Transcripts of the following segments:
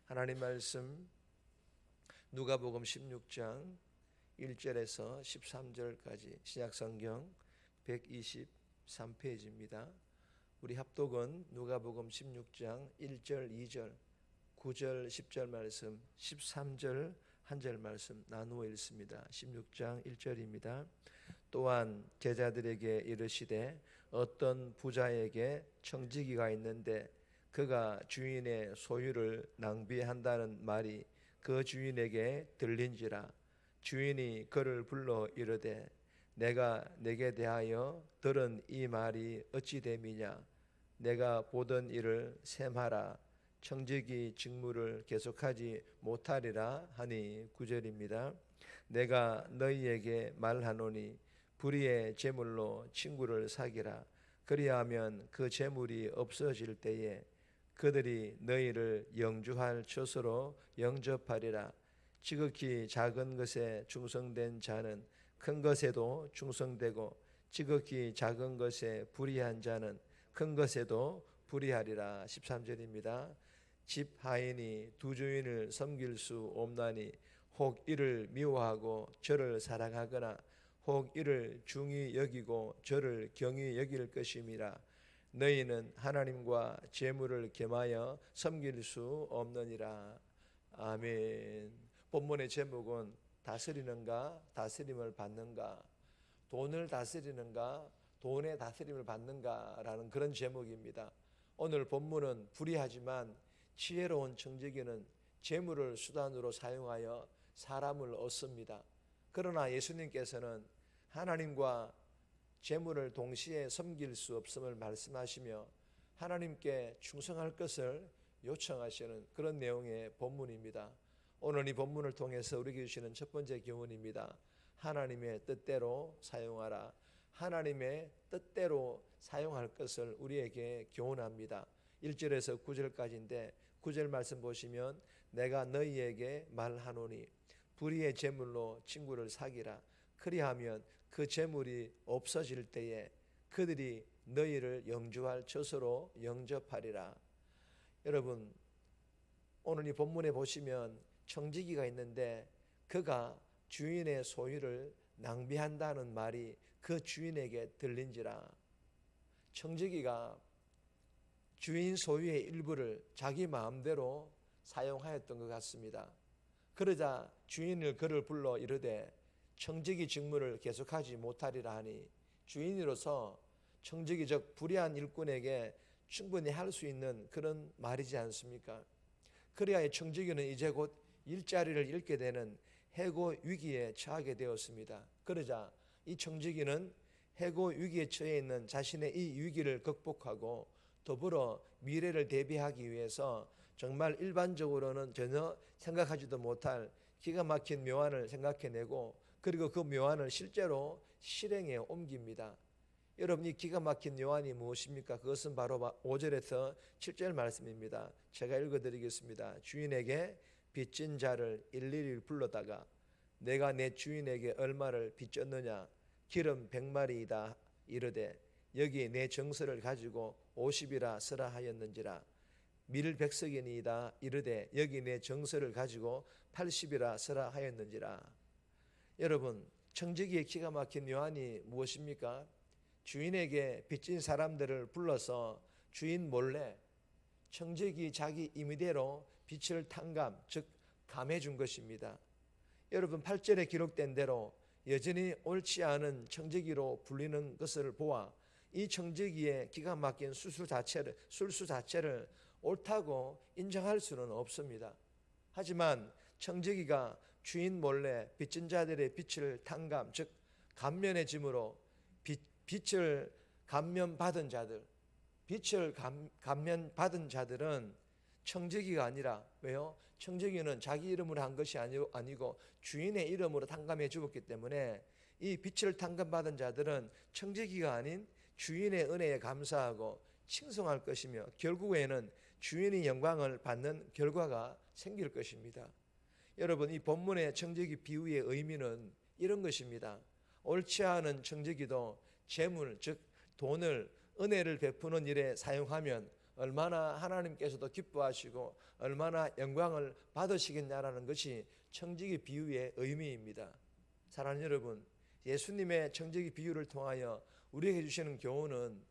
하나님 말씀 누가복음 16장 1절에서 13절까지 신약성경 123페이지입니다. 우리 합독은 누가복음 16장 1절, 2절, 9절, 10절 말씀, 13절 한 절 말씀 나누어 읽습니다. 16장 1절입니다. 또한 제자들에게 이르시되 어떤 부자에게 청지기가 있는데 그가 주인의 소유를 낭비한다는 말이 그 주인에게 들린지라. 주인이 그를 불러 이르되 내가 내게 대하여 들은 이 말이 어찌 됨이냐. 내가 보던 일을 셈하라. 청지기 직무를 계속하지 못하리라 하니 9절입니다. 내가 너희에게 말하노니 불의의 재물로 친구를 사기라. 그리하면 그 재물이 없어질 때에 그들이 너희를 영주할 처소로 영접하리라. 지극히 작은 것에 충성된 자는 큰 것에도 충성되고 지극히 작은 것에 불의한 자는 큰 것에도 불의하리라. 13절입니다. 집 하인이 두 주인을 섬길 수 없나니 혹 이를 미워하고 저를 사랑하거나 혹 이를 중히 여기고 저를 경히 여길 것임이라. 너희는 하나님과 재물을 겸하여 섬길 수 없느니라. 아멘. 본문의 제목은 다스리는가 다스림을 받는가, 돈을 다스리는가 돈의 다스림을 받는가라는 그런 제목입니다. 오늘 본문은 불의하지만 지혜로운 청지기는 재물을 수단으로 사용하여 사람을 얻습니다. 그러나 예수님께서는 하나님과 재물을 동시에 섬길 수 없음을 말씀하시며 하나님께 충성할 것을 요청하시는 그런 내용의 본문입니다. 오늘 이 본문을 통해서 우리에게 주시는 첫 번째 교훈입니다. 하나님의 뜻대로 사용하라. 하나님의 뜻대로 사용할 것을 우리에게 교훈합니다. 1절에서 9절까지인데 9절 말씀 보시면 내가 너희에게 말하노니 불의의 재물로 친구를 사기라. 그리하면 그 재물이 없어질 때에 그들이 너희를 영주할 처소로 영접하리라. 여러분, 오늘 이 본문에 보시면 청지기가 있는데 그가 주인의 소유를 낭비한다는 말이 그 주인에게 들린지라. 청지기가 주인 소유의 일부를 자기 마음대로 사용하였던 것 같습니다. 그러자 주인을 그를 불러 이르되 청지기 직무를 계속하지 못하리라 하니 주인으로서 청지기적 불의한 일꾼에게 충분히 할 수 있는 그런 말이지 않습니까? 그래야 청지기는 이제 곧 일자리를 잃게 되는 해고 위기에 처하게 되었습니다. 그러자 이 청지기는 해고 위기에 처해 있는 자신의 이 위기를 극복하고 더불어 미래를 대비하기 위해서 정말 일반적으로는 전혀 생각하지도 못할 기가 막힌 묘안을 생각해내고 그리고 그 묘안을 실제로 실행에 옮깁니다. 여러분, 이 기가 막힌 묘안이 무엇입니까? 그것은 바로 5절에서 7절 말씀입니다. 제가 읽어드리겠습니다. 주인에게 빚진 자를 일일이 불러다가 내가 내 주인에게 얼마를 빚졌느냐? 기름 100마리이다 이르되 여기 내 정서를 가지고 50이라 쓰라 하였는지라. 밀 100석이니이다 이르되 여기 내 정서를 가지고 80이라 쓰라 하였는지라. 여러분, 청지기의 기가 막힌 묘안이 무엇입니까? 주인에게 빚진 사람들을 불러서 주인 몰래 청지기 자기 임의대로 빚을 탕감, 즉 감해 준 것입니다. 여러분, 8절에 기록된 대로 여전히 옳지 않은 청지기로 불리는 것을 보아 이 청지기의 기가 막힌 술수 자체를 옳다고 인정할 수는 없습니다. 하지만 청지기가 주인 몰래 빚진 자들의 빚을 탕감, 즉 감면의 짐으로 빚을 감면받은 자들, 빚을 감면받은 자들은 청지기가 아니라, 왜요? 청지기는 자기 이름으로 한 것이 아니고 주인의 이름으로 탕감해 주었기 때문에 이 빚을 탕감받은 자들은 청지기가 아닌 주인의 은혜에 감사하고 칭송할 것이며 결국에는 주인의 영광을 받는 결과가 생길 것입니다. 여러분, 이 본문의 청지기 비유의 의미는 이런 것입니다. 옳지 않은 청지기도 재물, 즉 돈을 은혜를 베푸는 일에 사용하면 얼마나 하나님께서도 기뻐하시고 얼마나 영광을 받으시겠냐라는 것이 청지기 비유의 의미입니다. 사랑하는 여러분, 예수님의 청지기 비유를 통하여 우리에게 주시는 교훈은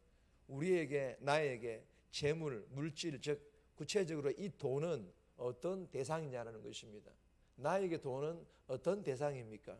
우리에게, 나에게 재물, 물질, 즉 구체적으로 이 돈은 어떤 대상이냐라는 것입니다. 나에게 돈은 어떤 대상입니까?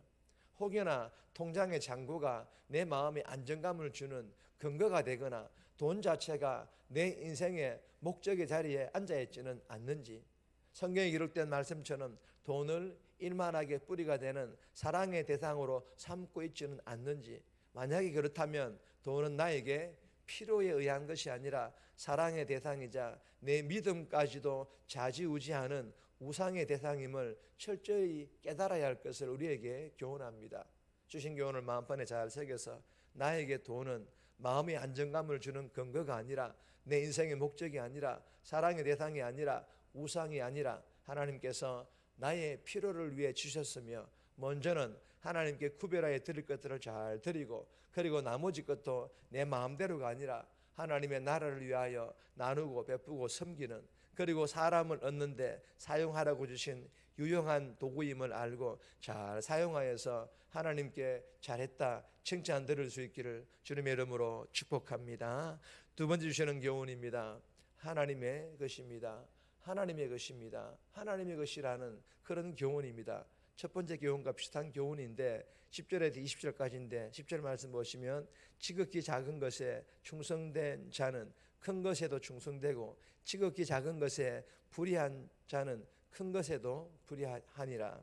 혹여나 통장의 잔고가 내 마음에 안정감을 주는 근거가 되거나 돈 자체가 내 인생의 목적의 자리에 앉아있지는 않는지, 성경에 기록된 말씀처럼 돈을 일만하게 뿌리가 되는 사랑의 대상으로 삼고 있지는 않는지, 만약에 그렇다면 돈은 나에게 필요에 의한 것이 아니라 사랑의 대상이자 내 믿음까지도 좌지우지하는 우상의 대상임을 철저히 깨달아야 할 것을 우리에게 교훈합니다. 주신 교훈을 마음판에 잘 새겨서 나에게 돈은 마음의 안정감을 주는 근거가 아니라 내 인생의 목적이 아니라 사랑의 대상이 아니라 우상이 아니라 하나님께서 나의 필요를 위해 주셨으며 먼저는 하나님께 구별하여 드릴 것들을 잘 드리고 그리고 나머지 것도 내 마음대로가 아니라 하나님의 나라를 위하여 나누고 베푸고 섬기는, 그리고 사람을 얻는데 사용하라고 주신 유용한 도구임을 알고 잘 사용하여서 하나님께 잘했다 칭찬 들을 수 있기를 주님의 이름으로 축복합니다. 두 번째 주시는 교훈입니다. 하나님의 것입니다. 하나님의 것입니다. 하나님의 것이라는 그런 교훈입니다. 첫 번째 교훈과 비슷한 교훈인데 10절에서 20절까지인데 10절 말씀 보시면 지극히 작은 것에 충성된 자는 큰 것에도 충성되고 지극히 작은 것에 불의한 자는 큰 것에도 불의하니라.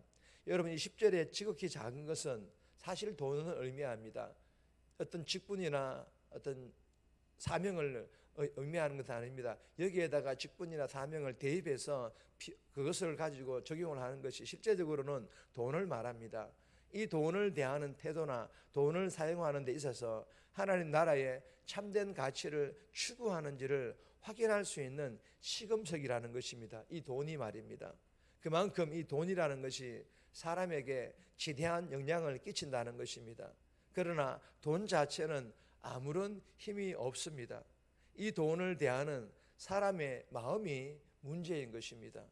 여러분, 이 10절에 지극히 작은 것은 사실 돈을 의미합니다. 어떤 직분이나 어떤 사명을 의미하는 것은 아닙니다. 여기에다가 직분이나 사명을 대입해서 그것을 가지고 적용을 하는 것이 실제적으로는 돈을 말합니다. 이 돈을 대하는 태도나 돈을 사용하는 데 있어서 하나님 나라의 참된 가치를 추구하는지를 확인할 수 있는 시금석이라는 것입니다. 이 돈이 말입니다. 그만큼 이 돈이라는 것이 사람에게 지대한 영향을 끼친다는 것입니다. 그러나 돈 자체는 아무런 힘이 없습니다. 이 돈을 대하는 사람의 마음이 문제인 것입니다.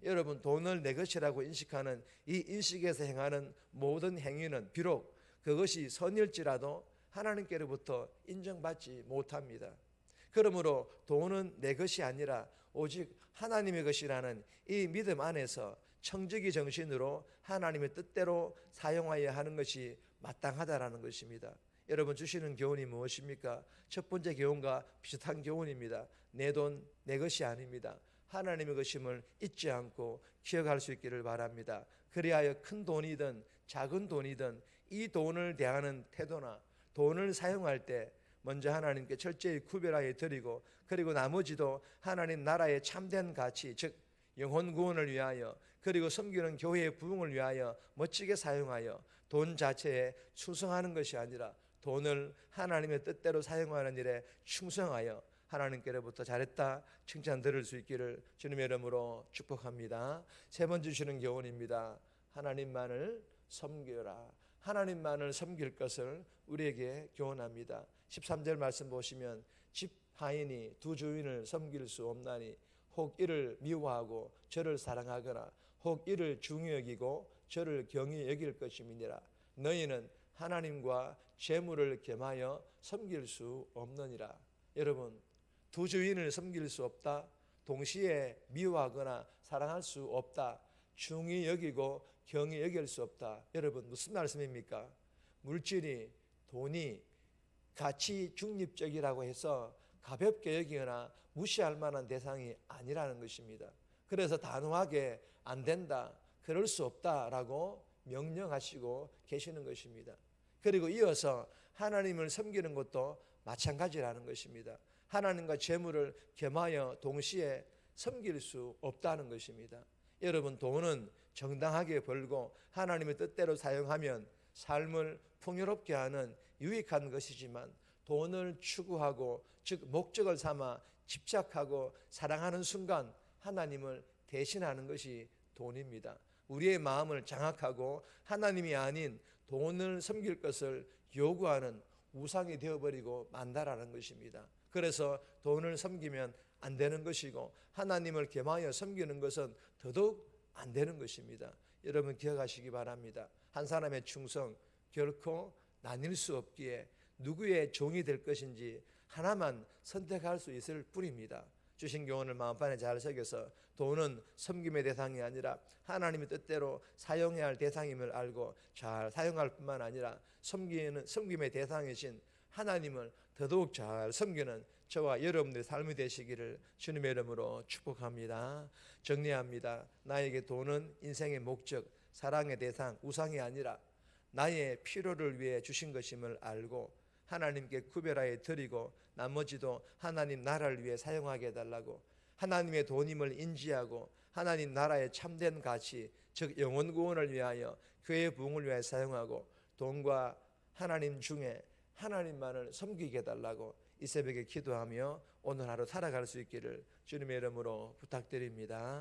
여러분, 돈을 내 것이라고 인식하는 이 인식에서 행하는 모든 행위는 비록 그것이 선일지라도 하나님께로부터 인정받지 못합니다. 그러므로 돈은 내 것이 아니라 오직 하나님의 것이라는 이 믿음 안에서 청지기 정신으로 하나님의 뜻대로 사용하여야 하는 것이 마땅하다라는 것입니다. 여러분, 주시는 교훈이 무엇입니까? 첫 번째 교훈과 비슷한 교훈입니다. 내 돈, 내 것이 아닙니다. 하나님의 것임을 잊지 않고 기억할 수 있기를 바랍니다. 그리하여 큰 돈이든 작은 돈이든 이 돈을 대하는 태도나 돈을 사용할 때 먼저 하나님께 철저히 구별하여 드리고 그리고 나머지도 하나님 나라의 참된 가치, 즉 영혼 구원을 위하여 그리고 섬기는 교회의 부흥을 위하여 멋지게 사용하여 돈 자체에 충성하는 것이 아니라 돈을 하나님의 뜻대로 사용하는 일에 충성하여 하나님께로부터 잘했다 칭찬 들을 수 있기를 주님의 이름으로 축복합니다. 세 번째 주시는 교훈입니다. 하나님만을 섬겨라. 하나님만을 섬길 것을 우리에게 교훈합니다. 13절 말씀 보시면 집 하인이 두 주인을 섬길 수 없나니 혹 이를 미워하고 저를 사랑하거나 혹 이를 중히 여기고 저를 경히 여길 것임이니라. 너희는 하나님과 재물을 겸하여 섬길 수 없느니라. 여러분, 두 주인을 섬길 수 없다, 동시에 미워하거나 사랑할 수 없다, 중히 여기고 경히 여길 수 없다. 여러분, 무슨 말씀입니까? 물질이, 돈이 가치 중립적이라고 해서 가볍게 여기거나 무시할 만한 대상이 아니라는 것입니다. 그래서 단호하게 안 된다, 그럴 수 없다라고 명령하시고 계시는 것입니다. 그리고 이어서 하나님을 섬기는 것도 마찬가지라는 것입니다. 하나님과 재물을 겸하여 동시에 섬길 수 없다는 것입니다. 여러분, 돈은 정당하게 벌고 하나님의 뜻대로 사용하면 삶을 풍요롭게 하는 유익한 것이지만 돈을 추구하고 즉 목적을 삼아 집착하고 사랑하는 순간 하나님을 대신하는 것이 돈입니다. 우리의 마음을 장악하고 하나님이 아닌 돈을 섬길 것을 요구하는 우상이 되어버리고 만다라는 것입니다. 그래서 돈을 섬기면 안 되는 것이고 하나님을 겸하여 섬기는 것은 더더욱 안 되는 것입니다. 여러분 기억하시기 바랍니다. 한 사람의 충성 결코 나뉠 수 없기에 누구의 종이 될 것인지 하나만 선택할 수 있을 뿐입니다. 주신 교훈을 마음판에 잘 새겨서 돈은 섬김의 대상이 아니라 하나님의 뜻대로 사용해야 할 대상임을 알고 잘 사용할 뿐만 아니라 섬김의 대상이신 하나님을 더더욱 잘 섬기는 저와 여러분들의 삶이 되시기를 주님의 이름으로 축복합니다. 정리합니다. 나에게 돈은 인생의 목적, 사랑의 대상, 우상이 아니라 나의 필요를 위해 주신 것임을 알고 하나님께 구별하여 드리고 나머지도 하나님 나라를 위해 사용하게 해달라고, 하나님의 돈임을 인지하고 하나님 나라의 참된 가치, 즉 영혼 구원을 위하여 교회 부흥을 위하여 사용하고 돈과 하나님 중에 하나님만을 섬기게 해달라고 이 새벽에 기도하며 오늘 하루 살아갈 수 있기를 주님의 이름으로 부탁드립니다.